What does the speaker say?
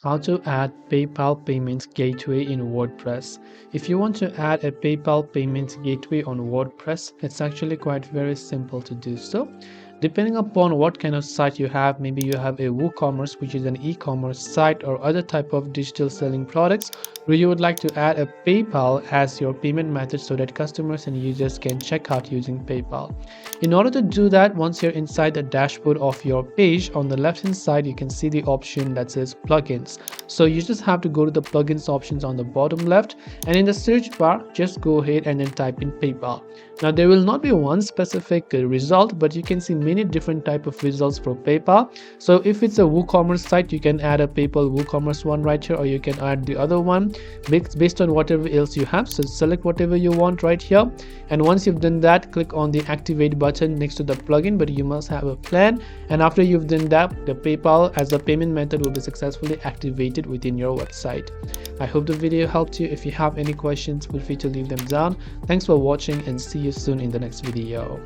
How to add PayPal payments gateway in WordPress. If you want to add a PayPal payments gateway on WordPress, it's actually quite very simple to do so. Depending upon what kind of site you have, maybe you have a WooCommerce, which is an e-commerce site, or other type of digital selling products where you would like to add a PayPal as your payment method so that customers and users can check out using PayPal. In order to do that, once you're inside the dashboard of your page, on the left hand side you can see the option that says plugins. So you just have to go to the plugins options on the bottom left, and in the search bar just go ahead and then type in PayPal. Now there will not be one specific result, but you can see many different type of results for PayPal. So if it's a WooCommerce site, you can add a PayPal WooCommerce one right here, or you can add the other one based on whatever else you have. So select whatever you want right here, and once you've done that, click on the activate button next to the plugin, but you must have a plan. And after you've done that, the PayPal as a payment method will be successfully activated within your website. I hope the video helped you. If you have any questions, feel free to leave them down. Thanks for watching and see you soon in the next video.